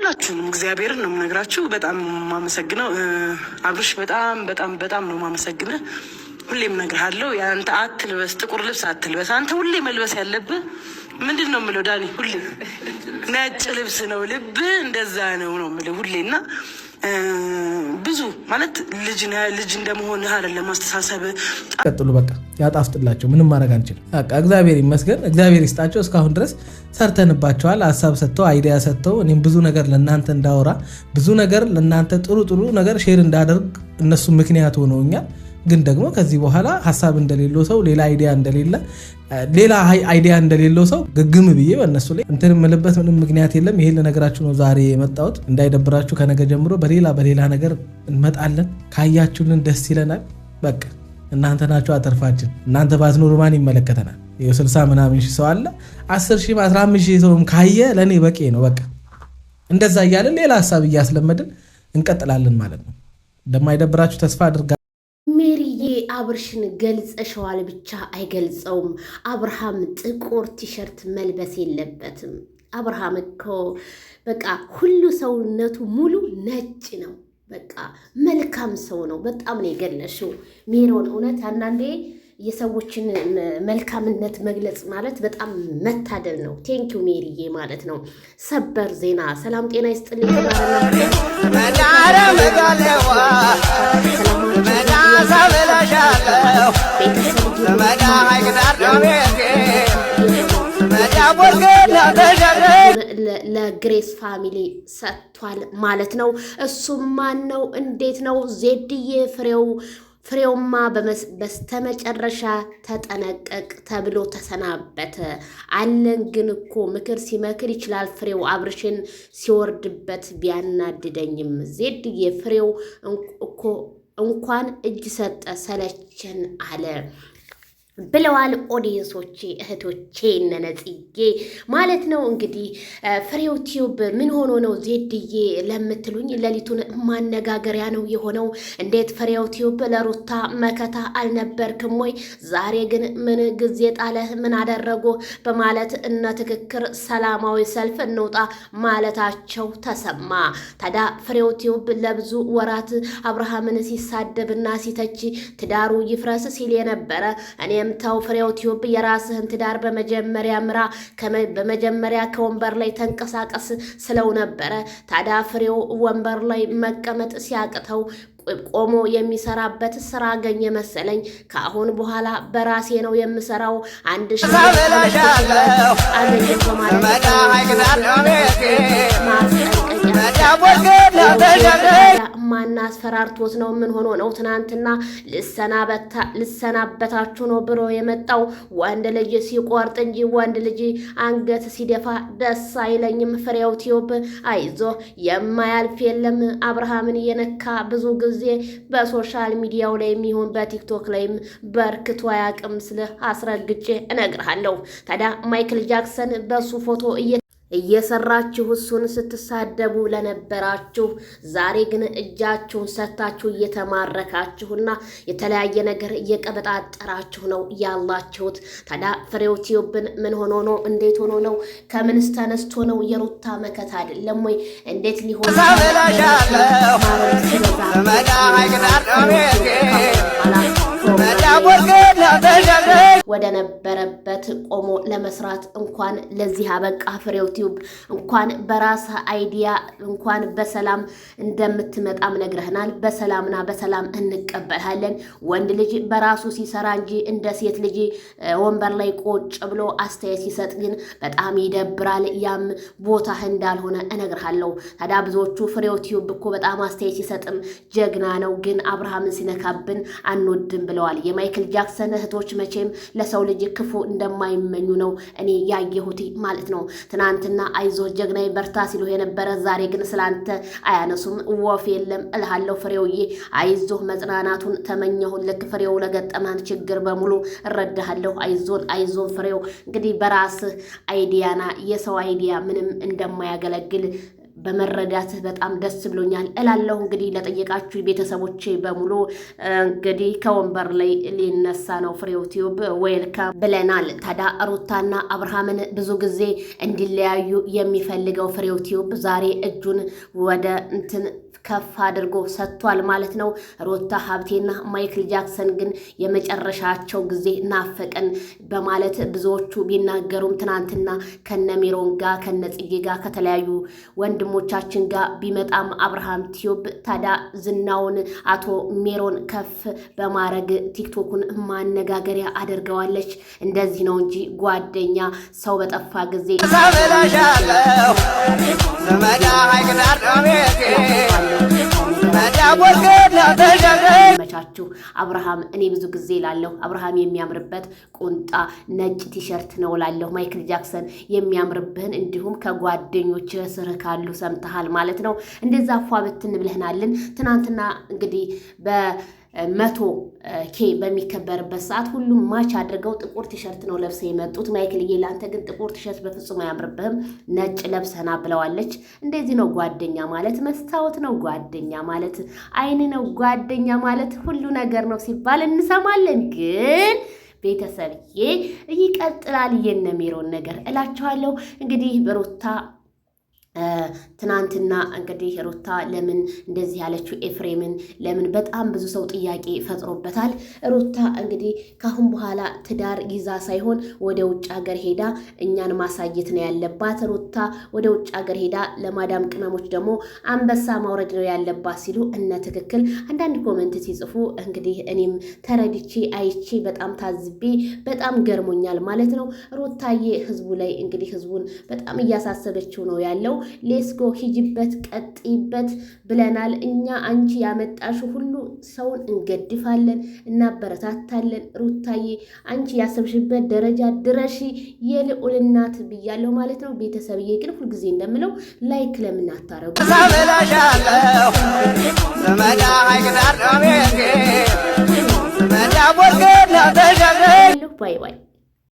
ሁላችሁንም እግዚአብሔርን ነው የምነግራችሁ። በጣም ማመሰግነው አብርሽ፣ በጣም በጣም በጣም ነው ማመሰግነው። ሁሌም እነግርሃለሁ ያንተ አትልበስ፣ ጥቁር ልብስ አትልበስ። አንተ ሁሌ መልበስ ያለብህ ምንድን ነው የምለው ዳኒ፣ ሁሌ ነጭ ልብስ ነው። ልብ እንደዛ ነው የምለው ሁሌና ብዙ ማለት ልጅ እንደመሆንህ አይደለም አስተሳሰብ። ቀጥሉ፣ በቃ ያጣፍጥላቸው። ምንም ማድረግ አንችልም። በቃ እግዚአብሔር ይመስገን፣ እግዚአብሔር ይስጣቸው። እስካሁን ድረስ ሰርተንባቸዋል። ሀሳብ ሰጥተው አይዲያ ሰጥተው እኔም ብዙ ነገር ለእናንተ እንዳወራ ብዙ ነገር ለእናንተ ጥሩ ነገር ሼር እንዳደርግ እነሱ ምክንያት ሆነውኛል። ግን ደግሞ ከዚህ በኋላ ሀሳብ እንደሌለው ሰው ሌላ አይዲያ እንደሌለው ሰው ግግም ብዬ በእነሱ ላይ እንትን የምልበት ምንም ምክንያት የለም። ይሄን ለነገራችሁ ነው ዛሬ የመጣሁት። እንዳይደብራችሁ፣ ከነገ ጀምሮ በሌላ ነገር እንመጣለን። ካያችሁልን ደስ ይለናል። በቃ እናንተ ናችሁ አተርፋችን። እናንተ ባትኖሩ ማን ይመለከተናል? 60 ምናምን ሺህ ሰው አለ። 10 ሺህ 15 ሺህ ሰውም ካየ ለእኔ በቂ ነው። በቃ እንደዛ እያለን ሌላ ሀሳብ እያስለመድን እንቀጥላለን ማለት ነው። እንደማይደብራችሁ ተስፋ አድርጋ አብርሽን ገልጸሸዋል ብቻ አይገልጸውም። አብርሃም ጥቁር ቲሸርት መልበስ የለበትም። አብርሃም እኮ በቃ ሁሉ ሰውነቱ ሙሉ ነጭ ነው። በቃ መልካም ሰው ነው። በጣም ነው የገለሽው ሜሮን። እውነት አንዳንዴ የሰዎችን መልካምነት መግለጽ ማለት በጣም መታደል ነው። ቴንኪው ሜሪዬ ማለት ነው። ሰበር ዜና። ሰላም ጤና ይስጥልኝ። ለግሬስ ፋሚሊ ሰጥቷል ማለት ነው። እሱም ማን ነው? እንዴት ነው? ዜድዬ ፍሬውማ በስተመጨረሻ ተጠነቀቅ ተብሎ ተሰናበተ አለን። ግን እኮ ምክር ሲመክር ይችላል ፍሬው። አብርሽን ሲወርድበት ቢያናድደኝም ዜድዬ ፍሬው እኮ እንኳን እጅ ሰጠ ሰለቸን አለ ብለዋል ኦዲየንሶቼ፣ እህቶቼ እነነጽዬ ማለት ነው። እንግዲህ ፍሬው ቲዩብ ምን ሆኖ ነው ዜድዬ ለምትሉኝ ሌሊቱን ማነጋገሪያ ነው የሆነው። እንዴት ፍሬው ቲዩብ ለሩታ መከታ አልነበርክም ወይ? ዛሬ ግን ምን ጊዜ ጣለህ? ምን አደረጉ? በማለት እነ ትክክር ሰላማዊ ሰልፍ እንውጣ ማለታቸው ተሰማ። ታዲያ ፍሬው ቲዩብ ለብዙ ወራት አብርሃምን ሲሳደብና ሲተች ትዳሩ ይፍረስ ሲል የነበረ እኔ ተው ፍሬው ቲዩብ የራስህን ትዳር በመጀመሪያ ምራ፣ በመጀመሪያ ከወንበር ላይ ተንቀሳቀስ ስለው ነበረ። ታዲያ ፍሬው ወንበር ላይ መቀመጥ ሲያቅተው ቆሞ የሚሰራበት ስራ አገኘ መሰለኝ። ከአሁን በኋላ በራሴ ነው የምሰራው። አንድ ማና አስፈራርቶት ነው? ምን ሆኖ ነው? ትናንትና ልሰናበታችሁ ነው ብሎ የመጣው። ወንድ ልጅ ሲቆርጥ እንጂ ወንድ ልጅ አንገት ሲደፋ ደስ አይለኝም። ፍሬው ቲዩብ አይዞ፣ የማያልፍ የለም። አብርሃምን የነካ ብዙ ጊዜ በሶሻል ሚዲያው ላይ የሚሆን በቲክቶክ ላይም በርክቶ አያውቅም። ስለ አስረግጬ እነግርሃለሁ። ታዲያ ማይክል ጃክሰን በሱ ፎቶ እየሰራችሁ እሱን ስትሳደቡ ለነበራችሁ ዛሬ ግን እጃችሁን ሰታችሁ እየተማረካችሁና የተለያየ ነገር እየቀበጣጠራችሁ ነው ያላችሁት። ታዲያ ፍሬው ቲዩብን ምን ሆኖ ነው? እንዴት ሆኖ ነው? ከምንስ ተነስቶ ነው? የሩታ መከታ አይደለም ወይ? እንዴት ሊሆን ወደ ነበረበት ቆሞ ለመስራት እንኳን ለዚህ አበቃ። ፍሬው ቲዩብ እንኳን በራስ አይዲያ እንኳን በሰላም እንደምትመጣም ነግረህናል። በሰላምና በሰላም እንቀበልሃለን። ወንድ ልጅ በራሱ ሲሰራ እንጂ እንደ ሴት ልጅ ወንበር ላይ ቆጭ ብሎ አስተያየት ሲሰጥ ግን በጣም ይደብራል። ያም ቦታህ እንዳልሆነ እነግርሃለሁ። ታዲያ ብዙዎቹ ፍሬው ቲዩብ እኮ በጣም አስተያየት ሲሰጥም ጀግና ነው፣ ግን አብርሃምን ሲነካብን አንወድም ብለዋል። የማይክል ጃክሰን እህቶች መቼም ለሰው ልጅ ክፉ እንደማይመኙ ነው እኔ ያየሁት ማለት ነው። ትናንትና አይዞህ ጀግናይ በርታ ሲሉ የነበረ ዛሬ ግን ስላንተ አያነሱም። ወፍ የለም እልሃለሁ ፍሬውዬ፣ አይዞህ መጽናናቱን ተመኘሁን። ልክ ፍሬው ለገጠማን ችግር በሙሉ እረዳሃለሁ። አይዞን ፍሬው። እንግዲህ በራስህ አይዲያና የሰው አይዲያ ምንም እንደማያገለግል በመረዳትህ በጣም ደስ ብሎኛል እላለሁ። እንግዲህ ለጠየቃችሁ ቤተሰቦቼ በሙሉ እንግዲህ ከወንበር ላይ ሊነሳ ነው ፍሬው ቲዩብ ዌልካም ብለናል። ታዲያ ሩታና አብርሃምን ብዙ ጊዜ እንዲለያዩ የሚፈልገው ፍሬው ቲዩብ ዛሬ እጁን ወደ እንትን ከፍ አድርጎ ሰጥቷል ማለት ነው። ሩታ ሀብቴና ማይክል ጃክሰን ግን የመጨረሻቸው ጊዜ ናፈቀን በማለት ብዙዎቹ ቢናገሩም ትናንትና ከነሜሮን ጋር ከነጽጌ ጋር ከተለያዩ ወንድሞቻችን ጋር ቢመጣም አብርሃም ቲዩብ ታዲያ ዝናውን አቶ ሜሮን ከፍ በማድረግ ቲክቶኩን ማነጋገሪያ አድርገዋለች። እንደዚህ ነው እንጂ ጓደኛ ሰው በጠፋ ጊዜ መቻችሁ አብርሃም እኔ ብዙ ጊዜ ላለሁ አብርሃም የሚያምርበት ቁንጣ ነጭ ቲሸርት ነው ላለሁ ማይክል ጃክሰን የሚያምርብህን እንዲሁም ከጓደኞች ስር ካሉ ሰምተሃል ማለት ነው። እንደዛ ፏ ብትን ብለህናልን። ትናንትና እንግዲህ በ100K በሚከበርበት ሰዓት ሁሉም ማች አድርገው ጥቁር ቲሸርት ነው ለብሰው የመጡት። ማይክልዬ ለአንተ ግን ጥቁር ቲሸርት በፍጹም አያምርብህም፣ ነጭ ለብሰና ብለዋለች። እንደዚህ ነው ጓደኛ ማለት፣ መስታወት ነው ጓደኛ ማለት፣ አይን ነው ጓደኛ ማለት፣ ሁሉ ነገር ነው ሲባል እንሰማለን። ግን ቤተሰብዬ ይቀጥላል የነ ሜሮን ነገር እላችኋለሁ። እንግዲህ በሩታ ትናንትና እንግዲህ ሩታ ለምን እንደዚህ ያለችው ኤፍሬምን ለምን በጣም ብዙ ሰው ጥያቄ ፈጥሮበታል። ሩታ እንግዲህ ካሁን በኋላ ትዳር ይዛ ሳይሆን ወደ ውጭ ሀገር ሄዳ እኛን ማሳየት ነው ያለባት። ሩታ ወደ ውጭ ሀገር ሄዳ ለማዳም ቅመሞች ደግሞ አንበሳ ማውረድ ነው ያለባት ሲሉ እነ ትክክል አንዳንድ ኮመንት ሲጽፉ እንግዲህ እኔም ተረድቼ አይቼ በጣም ታዝቤ በጣም ገርሞኛል ማለት ነው። ሩታዬ ህዝቡ ላይ እንግዲህ ህዝቡን በጣም እያሳሰበችው ነው ያለው። ሌስጎ ሂጅበት ቀጥይበት ብለናል እኛ። አንቺ ያመጣሽው ሁሉ ሰውን እንገድፋለን እናበረታታለን። ሩታዬ አንቺ ያሰብሽበት ደረጃ ድረሺ የልዑል እናት ብያለሁ ማለት ነው። ቤተሰብዬ ግን ሁልጊዜ እንደምለው ላይክ ለምን አታረጉ? ባይ ባይ